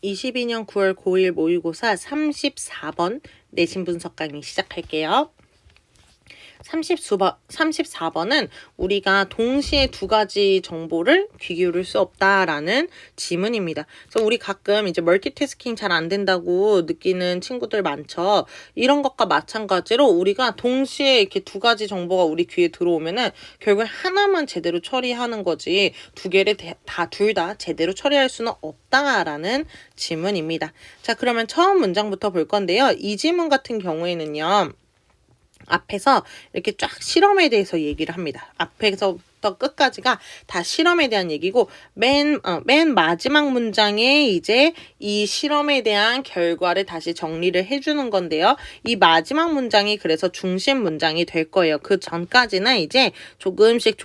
2022년 9월 고1 모의고사 34번 내신 분석 강의 시작할게요. 34번은 우리가 동시에 두 가지 정보를 귀 기울일 수 없다라는 지문입니다. 그래서 우리 가끔 이제 멀티태스킹 잘 안 된다고 느끼는 친구들 많죠. 이런 것과 마찬가지로 우리가 동시에 이렇게 두 가지 정보가 우리 귀에 들어오면은 결국 하나만 제대로 처리하는 거지 두 개를 둘 다 제대로 처리할 수는 없다라는 지문입니다. 자, 그러면 처음 문장부터 볼 건데요. 이 지문 같은 경우에는요. 앞에서 이렇게 쫙 실험에 대해서 얘기를 합니다. 앞에서부터 끝까지가 다 실험에 대한 얘기고 맨 마지막 문장에 이제 이 실험에 대한 결과를 다시 정리를 해주는 건데요. 이 마지막 문장이 그래서 중심 문장이 될 거예요. 그 전까지는 이제 조금씩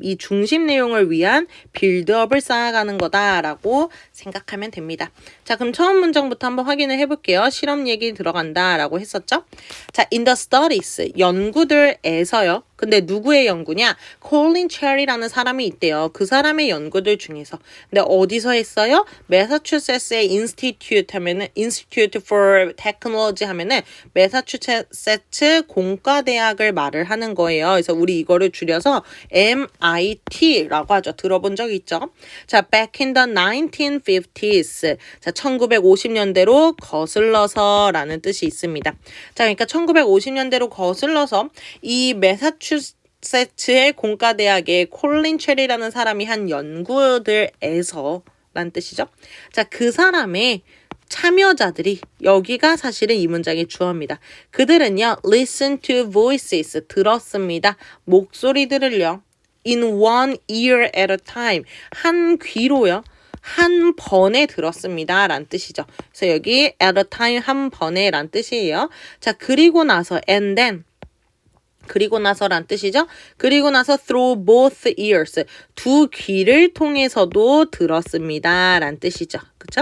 이 중심 내용을 위한 빌드업을 쌓아가는 거다라고 생각하면 됩니다. 자, 그럼 처음 문장부터 한번 확인을 해볼게요. 실험 얘기 들어간다라고 했었죠? 자, in the studies, 연구들에서요. 근데 누구의 연구냐? 콜린 체리라는 사람이 있대요. 그 사람의 연구들 중에서. 근데 어디서 했어요? 매사추세츠의 Institute for Technology 하면은 매사추세츠 공과대학을 말을 하는 거예요. 그래서 우리 이거를 줄여서 MIT라고 하죠. 들어본 적 있죠? 자, back in the 1950s. 자, 1950년대로 거슬러서라는 뜻이 있습니다. 자, 그러니까 1950년대로 거슬러서 이 매사추세츠의 공과대학의 콜린 체리라는 사람이 한 연구들에서 라는 뜻이죠. 자, 그 사람의 참여자들이 여기가 사실은 이 문장의 주어입니다. 그들은요, listen to voices, 들었습니다. 목소리들을요, in one ear at a time, 한 귀로요, 한 번에 들었습니다. 라는 뜻이죠. 그래서 여기 at a time, 한 번에 란 뜻이에요. 자, 그리고 나서 and then, 그리고 나서란 뜻이죠. 그리고 나서 through both ears, 두 귀를 통해서도 들었습니다. 란 뜻이죠. 그쵸?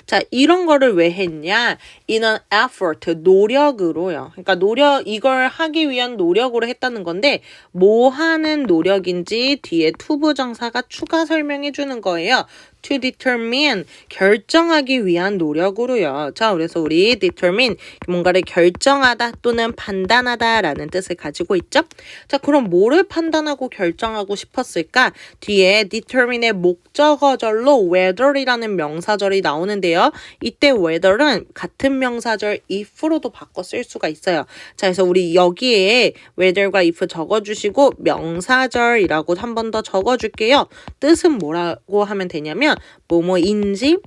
자, 이런 거를 왜 했냐? in an effort, 노력으로요. 그러니까 이걸 하기 위한 노력으로 했다는 건데 뭐 하는 노력인지 뒤에 투부정사가 추가 설명해 주는 거예요. to determine, 결정하기 위한 노력으로요. 자, 그래서 우리 determine, 뭔가를 결정하다 또는 판단하다라는 뜻을 가지고 있죠. 자, 그럼 뭐를 판단하고 결정하고 싶었을까? 뒤에 determine의 목적어절로 whether이라는 명사절이 나오는데요. 이때 whether은 같은 명사절 if로도 바꿔 쓸 수가 있어요. 자, 그래서 우리 여기에 whether과 if 적어주시고 명사절이라고 한 번 더 적어줄게요. 뜻은 뭐라고 하면 되냐면 뭐뭐인지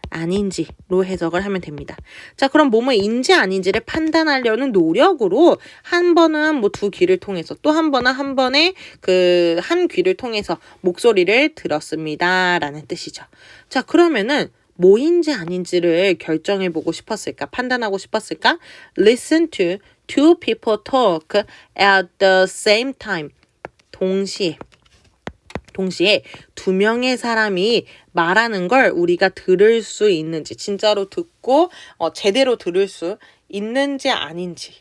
아닌지로 해석을 하면 됩니다. 자, 그럼 뭐뭐인지 아닌지를 판단하려는 노력으로 한 번은 뭐 두 귀를 통해서 또 한 번은 한 번에 그 한 귀를 통해서 목소리를 들었습니다. 라는 뜻이죠. 자, 그러면은 뭐인지 아닌지를 결정해보고 싶었을까? 판단하고 싶었을까? Listen to two people talk at the same time. 동시에 두 명의 사람이 말하는 걸 우리가 들을 수 있는지, 진짜로 듣고 제대로 들을 수 있는지 아닌지,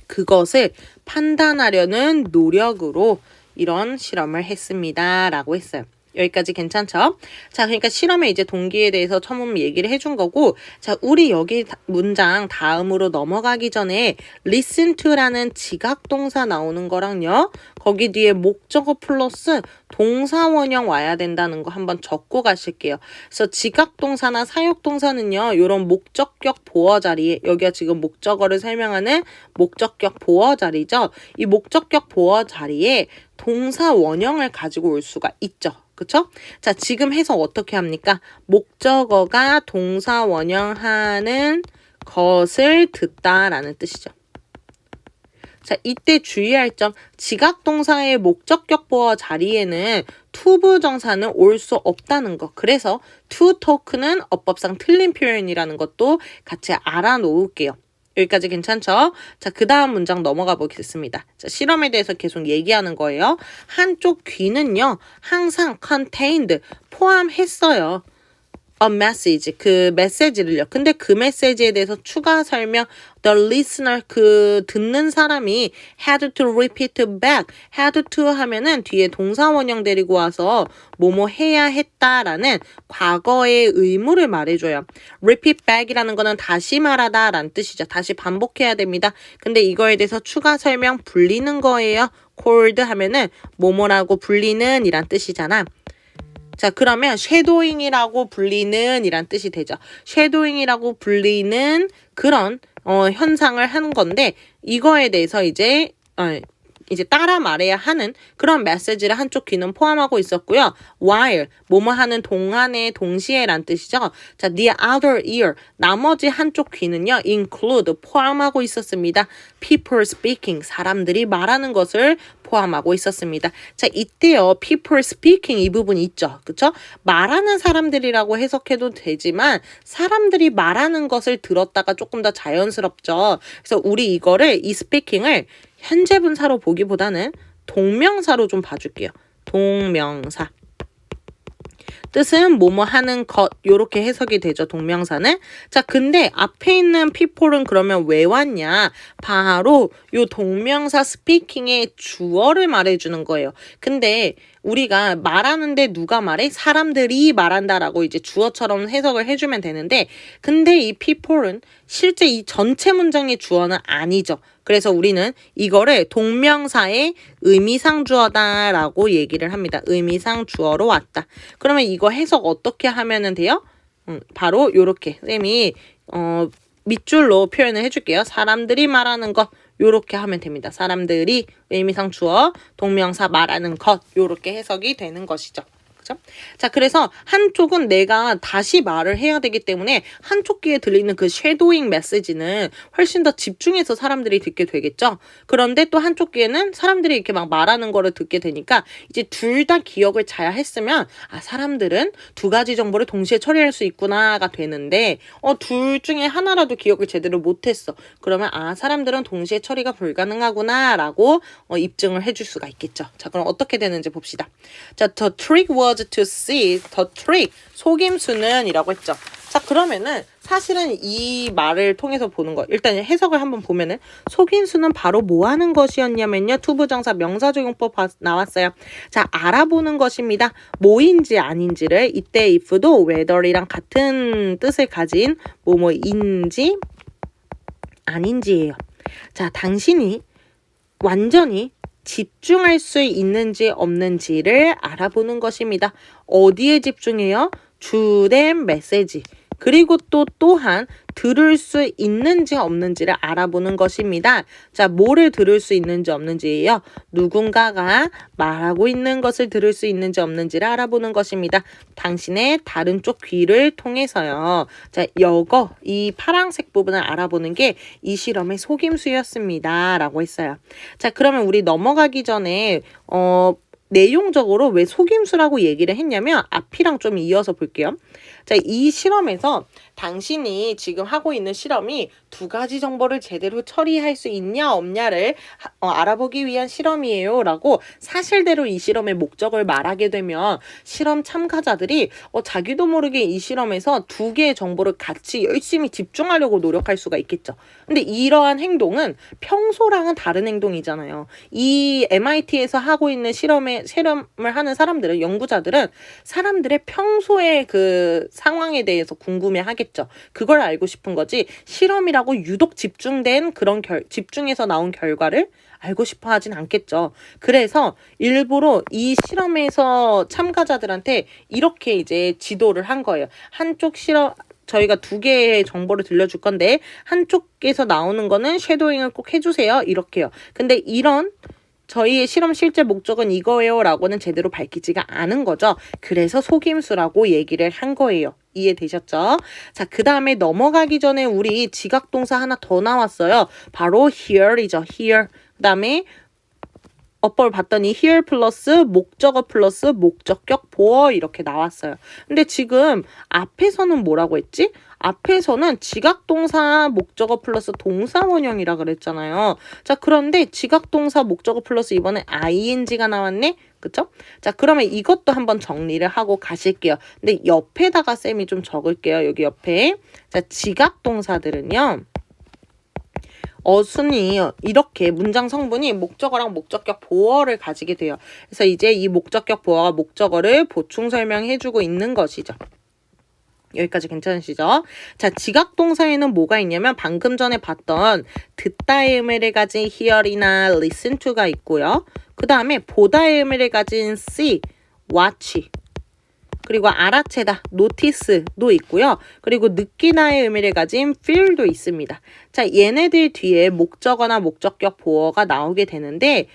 그것을 판단하려는 노력으로 이런 실험을 했습니다. 라고 했어요. 여기까지 괜찮죠? 자, 그러니까 실험의 이제 동기에 대해서 처음 얘기를 해준 거고, 자, 우리 여기 문장 다음으로 넘어가기 전에 listen to라는 지각동사 나오는 거랑요, 거기 뒤에 목적어 플러스 동사원형 와야 된다는 거 한번 적고 가실게요. 그래서 지각동사나 사역동사는요, 이런 목적격 보어 자리에, 여기가 지금 목적어를 설명하는 목적격 보어 자리죠. 이 목적격 보어 자리에 동사 원형을 가지고 올 수가 있죠. 그쵸? 자, 지금 해서 어떻게 합니까? 목적어가 동사 원형하는 것을 듣다라는 뜻이죠. 자, 이때 주의할 점, 지각동사의 목적격 보어 자리에는 투부정사는 올 수 없다는 거. 그래서 to talk는 어법상 틀린 표현이라는 것도 같이 알아놓을게요. 여기까지 괜찮죠? 자, 그 다음 문장 넘어가 보겠습니다. 자, 실험에 대해서 계속 얘기하는 거예요. 한쪽 귀는요, 항상 contained, 포함했어요. a message, 그 메시지를요. 근데 그 메시지에 대해서 추가 설명, the listener, 그 듣는 사람이 had to repeat back. had to 하면은 뒤에 동사 원형 데리고 와서 뭐뭐 해야 했다라는 과거의 의무를 말해줘요. repeat back이라는 거는 다시 말하다 라는 뜻이죠. 다시 반복해야 됩니다. 근데 이거에 대해서 추가 설명 불리는 거예요. called 하면은 뭐뭐라고 불리는 이란 뜻이잖아. 자, 그러면 쉐도잉이라고 불리는 이란 뜻이 되죠. 쉐도잉이라고 불리는 그런 현상을 하는 건데 이거에 대해서 이제 따라 말해야 하는 그런 메시지를 한쪽 귀는 포함하고 있었고요. while, 뭐뭐 하는 동안에 동시에란 뜻이죠. 자, the other ear, 나머지 한쪽 귀는요. include, 포함하고 있었습니다. people speaking, 사람들이 말하는 것을 포함하고 있었습니다. 자, 이때요. people speaking 이 부분이 있죠. 그쵸? 말하는 사람들이라고 해석해도 되지만 사람들이 말하는 것을 들었다가 조금 더 자연스럽죠. 그래서 우리 이거를 이 speaking을 현재 분사로 보기보다는 동명사로 좀 봐줄게요. 동명사. 뜻은 뭐뭐 하는 것 요렇게 해석이 되죠. 동명사는. 자, 근데 앞에 있는 people은 그러면 왜 왔냐? 바로 요 동명사 speaking의 주어를 말해주는 거예요. 근데 우리가 말하는데 누가 말해? 사람들이 말한다라고 이제 주어처럼 해석을 해주면 되는데 근데 이 people은 실제 이 전체 문장의 주어는 아니죠. 그래서 우리는 이거를 동명사의 의미상 주어다라고 얘기를 합니다. 의미상 주어로 왔다. 그러면 이거 해석 어떻게 하면 돼요? 바로 요렇게 쌤이 밑줄로 표현을 해줄게요. 사람들이 말하는 것 요렇게 하면 됩니다. 사람들이 의미상 주어, 동명사 말하는 것 요렇게 해석이 되는 것이죠. 자, 그래서 한쪽은 내가 다시 말을 해야 되기 때문에 한쪽 귀에 들리는 그 쉐도잉 메시지는 훨씬 더 집중해서 사람들이 듣게 되겠죠. 그런데 또 한쪽 귀에는 사람들이 이렇게 막 말하는 거를 듣게 되니까 이제 둘 다 기억을 잘 했으면 사람들은 두 가지 정보를 동시에 처리할 수 있구나가 되는데 둘 중에 하나라도 기억을 제대로 못했어. 그러면 사람들은 동시에 처리가 불가능하구나라고 입증을 해줄 수가 있겠죠. 자, 그럼 어떻게 되는지 봅시다. 자, the trick was to see, the trick, 속임수는 이라고 했죠. 자, 그러면은 사실은 이 말을 통해서 보는 거 일단 해석을 한번 보면은 속임수는 바로 뭐 하는 것이었냐면요. 투부정사 명사적용법 나왔어요. 자, 알아보는 것입니다. 뭐인지 아닌지를 이때 if도 whether이랑 같은 뜻을 가진 뭐뭐인지 아닌지예요. 자, 당신이 완전히 집중할 수 있는지 없는지를 알아보는 것입니다. 어디에 집중해요? 주된 메시지. 그리고 또한 들을 수 있는지 없는지를 알아보는 것입니다. 자, 뭐를 들을 수 있는지 없는지예요? 누군가가 말하고 있는 것을 들을 수 있는지 없는지를 알아보는 것입니다. 당신의 다른 쪽 귀를 통해서요. 자, 이 파란색 부분을 알아보는 게 이 실험의 속임수였습니다. 라고 했어요. 자, 그러면 우리 넘어가기 전에 내용적으로 왜 속임수라고 얘기를 했냐면 앞이랑 좀 이어서 볼게요. 자, 이 실험에서 당신이 지금 하고 있는 실험이 두 가지 정보를 제대로 처리할 수 있냐 없냐를 알아보기 위한 실험이에요 라고 사실대로 이 실험의 목적을 말하게 되면 실험 참가자들이 자기도 모르게 이 실험에서 두 개의 정보를 같이 열심히 집중하려고 노력할 수가 있겠죠. 근데 이러한 행동은 평소랑은 다른 행동이잖아요. 이 MIT에서 하고 있는 실험을 하는 사람들은 연구자들은 사람들의 평소의 그 상황에 대해서 궁금해 하겠죠. 그걸 알고 싶은 거지 실험이라고 유독 집중된 그런 집중해서 나온 결과를 알고 싶어 하진 않겠죠. 그래서 일부러 이 실험에서 참가자들한테 이렇게 이제 지도를 한 거예요. 한쪽 실험 저희가 두 개의 정보를 들려줄 건데 한쪽에서 나오는 거는 쉐도잉을 꼭 해주세요. 이렇게요. 근데 이런 저희의 실험 실제 목적은 이거예요 라고는 제대로 밝히지가 않은 거죠. 그래서 속임수라고 얘기를 한 거예요. 이해되셨죠? 자, 그 다음에 넘어가기 전에 우리 지각동사 하나 더 나왔어요. 바로 here이죠. here. 그 다음에 어법을 봤더니 here 플러스 목적어 플러스 목적격 보어 이렇게 나왔어요. 근데 지금 앞에서는 뭐라고 했지? 앞에서는 지각동사 목적어 플러스 동사 원형이라 그랬잖아요. 자, 그런데 지각동사 목적어 플러스 이번에 ing가 나왔네? 그쵸? 자, 그러면 이것도 한번 정리를 하고 가실게요. 근데 옆에다가 쌤이 좀 적을게요. 여기 옆에. 자, 지각 동사들은요. 어순이 이렇게 문장 성분이 목적어랑 목적격 보어를 가지게 돼요. 그래서 이제 이 목적격 보어가 목적어를 보충 설명해주고 있는 것이죠. 여기까지 괜찮으시죠? 자, 지각 동사에는 뭐가 있냐면 방금 전에 봤던 듣다의 의미를 가진 hear이나 listen to가 있고요. 그 다음에 보다의 의미를 가진 see, watch, 그리고 알아채다, notice도 있고요. 그리고 느끼다의 의미를 가진 feel도 있습니다. 자, 얘네들 뒤에 목적어나 목적격 보어가 나오게 되는데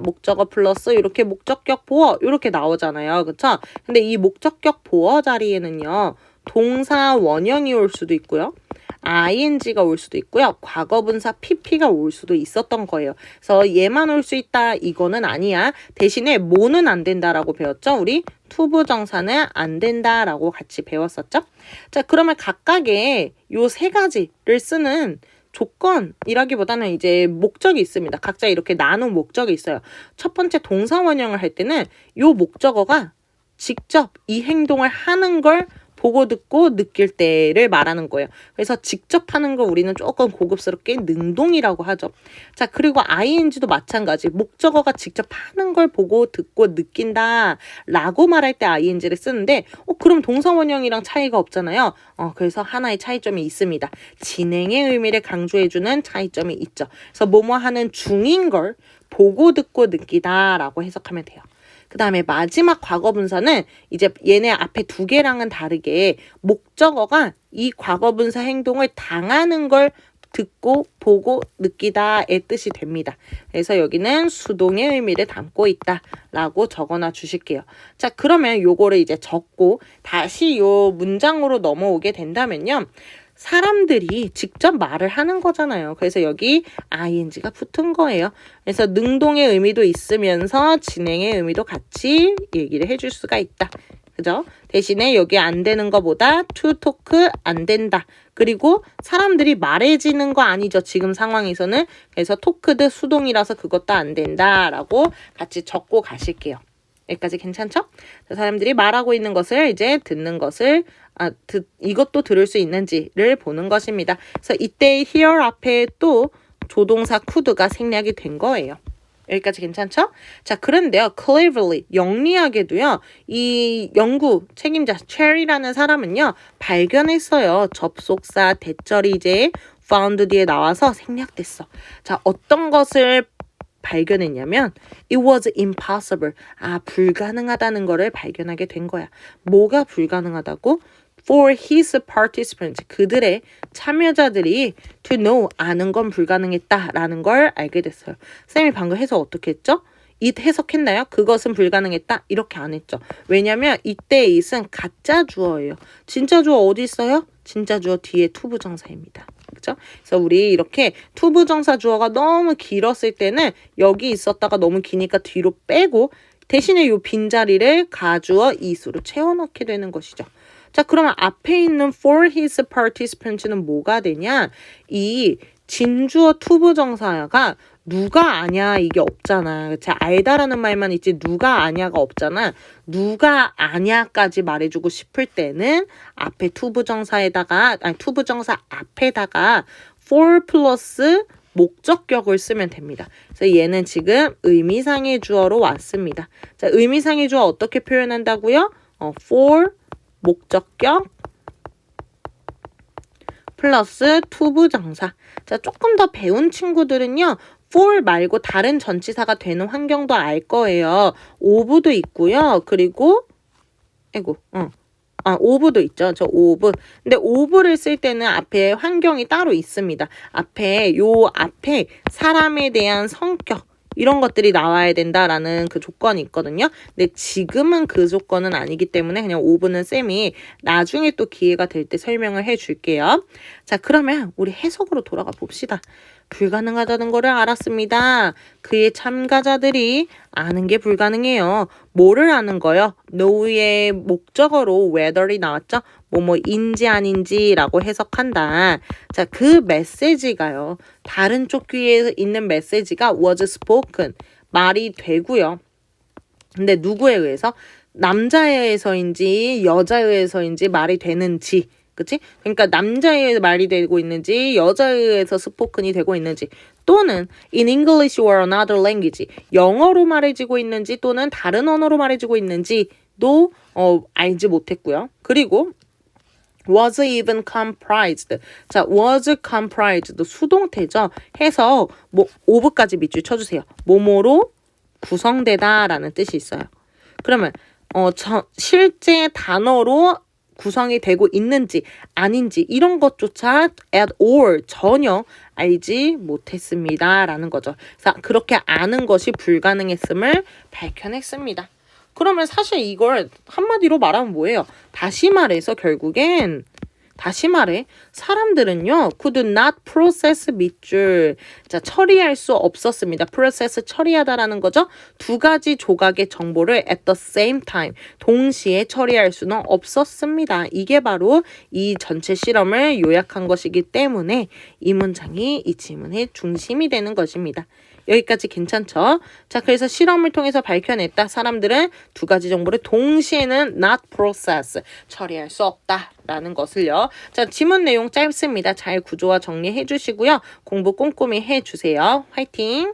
목적어 플러스 이렇게 목적격 보어 이렇게 나오잖아요. 그쵸? 근데 이 목적격 보어 자리에는요. 동사 원형이 올 수도 있고요. ing가 올 수도 있고요. 과거분사 pp가 올 수도 있었던 거예요. 그래서 얘만 올 수 있다 이거는 아니야. 대신에 뭐는 안 된다라고 배웠죠? 우리 투부정사는 안 된다라고 같이 배웠었죠? 자, 그러면 각각의 요 세 가지를 쓰는 조건이라기보다는 이제 목적이 있습니다. 각자 이렇게 나눈 목적이 있어요. 첫 번째 동사 원형을 할 때는 요 목적어가 직접 이 행동을 하는 걸 보고 듣고 느낄 때를 말하는 거예요. 그래서 직접 하는 거 우리는 조금 고급스럽게 능동이라고 하죠. 자, 그리고 ing도 마찬가지. 목적어가 직접 하는 걸 보고 듣고 느낀다 라고 말할 때 ing를 쓰는데 그럼 동사원형이랑 차이가 없잖아요. 그래서 하나의 차이점이 있습니다. 진행의 의미를 강조해주는 차이점이 있죠. 그래서 뭐뭐 하는 중인 걸 보고 듣고 느끼다 라고 해석하면 돼요. 그 다음에 마지막 과거분사는 이제 얘네 앞에 두 개랑은 다르게 목적어가 이 과거분사 행동을 당하는 걸 듣고 보고 느끼다의 뜻이 됩니다. 그래서 여기는 수동의 의미를 담고 있다라고 적어놔 주실게요. 자, 그러면 요거를 이제 적고 다시 요 문장으로 넘어오게 된다면요. 사람들이 직접 말을 하는 거잖아요. 그래서 여기 ing가 붙은 거예요. 그래서 능동의 의미도 있으면서 진행의 의미도 같이 얘기를 해줄 수가 있다. 그죠? 대신에 여기 안 되는 거보다 to talk 안 된다. 그리고 사람들이 말해지는 거 아니죠. 지금 상황에서는. 그래서 talked 수동이라서 그것도 안 된다라고 같이 적고 가실게요. 여기까지 괜찮죠? 사람들이 말하고 있는 것을 이제 듣는 것을 이것도 들을 수 있는지를 보는 것입니다. 그래서 이때 hear 앞에 또 조동사 could가 생략이 된 거예요. 여기까지 괜찮죠? 자, 그런데요. cleverly, 영리하게도요. 이 연구 책임자 cherry라는 사람은요. 발견했어요. 접속사 대절이제 found 뒤에 나와서 생략됐어. 자, 어떤 것을 발견했냐면 it was impossible. 불가능하다는 거를 발견하게 된 거야. 뭐가 불가능하다고? For his participants, 그들의 참여자들이 to know, 아는 건 불가능했다라는 걸 알게 됐어요. 쌤이 방금 해석 어떻게 했죠? it 해석했나요? 그것은 불가능했다? 이렇게 안 했죠. 왜냐면 이때 it은 가짜 주어예요. 진짜 주어 어디 있어요? 진짜 주어 뒤에 투부정사입니다. 그죠? 그래서 우리 이렇게 투부정사 주어가 너무 길었을 때는 여기 있었다가 너무 기니까 뒤로 빼고 대신에 이 빈자리를 가주어 is로 채워넣게 되는 것이죠. 자, 그러면 앞에 있는 for his participants는 뭐가 되냐? 이 진주어 투부정사가 누가 아냐 이게 없잖아. 그치? 알다라는 말만 있지 누가 아냐가 없잖아. 누가 아냐까지 말해주고 싶을 때는 앞에 투부정사 앞에다가 for 플러스 목적격을 쓰면 됩니다. 그래서 얘는 지금 의미상의 주어로 왔습니다. 자, 의미상의 주어 어떻게 표현한다고요? for 목적격 플러스 투부정사. 자, 조금 더 배운 친구들은요. for 말고 다른 전치사가 되는 환경도 알 거예요. of도 있고요. 그리고 of도 있죠. 저 of. 근데 of를 쓸 때는 앞에 환경이 따로 있습니다. 앞에 사람에 대한 성격 이런 것들이 나와야 된다라는 그 조건이 있거든요. 근데 지금은 그 조건은 아니기 때문에 그냥 of는 쌤이 나중에 또 기회가 될 때 설명을 해줄게요. 자, 그러면 우리 해석으로 돌아가 봅시다. 불가능하다는 거를 알았습니다. 그의 참가자들이 아는 게 불가능해요. 뭐를 아는 거요? know의 목적어로 whether이 나왔죠? 뭐뭐인지 아닌지라고 해석한다. 자, 그 메시지가요. 다른 쪽 귀에 있는 메시지가 was spoken. 말이 되고요. 근데 누구에 의해서? 남자에 의해서인지 여자에 의해서인지 말이 되는지, 그치? 그러니까 남자에 의해서 말이 되고 있는지 여자에 의해서 스포큰이 되고 있는지, 또는 in English or another language, 영어로 말해지고 있는지 또는 다른 언어로 말해지고 있는지도 알지 못했고요. 그리고 was even comprised. 자, was comprised 수동태죠. 해서 뭐 ove까지 밑줄 쳐주세요. 뭐뭐로 구성되다라는 뜻이 있어요. 그러면 실제 단어로 구성이 되고 있는지 아닌지 이런 것조차 at all 전혀 알지 못했습니다 라는 거죠. 자, 그렇게 아는 것이 불가능했음을 밝혀냈습니다. 그러면 사실 이걸 한마디로 말하면 뭐예요? 다시 말해 사람들은요 could not process 밑줄, 자, 처리할 수 없었습니다. process 처리하다라는 거죠. 두 가지 조각의 정보를 at the same time 동시에 처리할 수는 없었습니다. 이게 바로 이 전체 실험을 요약한 것이기 때문에 이 문장이 이 지문의 중심이 되는 것입니다. 여기까지 괜찮죠? 자, 그래서 실험을 통해서 밝혀냈다. 사람들은 두 가지 정보를 동시에는 not process, 처리할 수 없다라는 것을요. 자, 지문 내용 짧습니다. 잘 구조화 정리해 주시고요. 공부 꼼꼼히 해 주세요. 화이팅!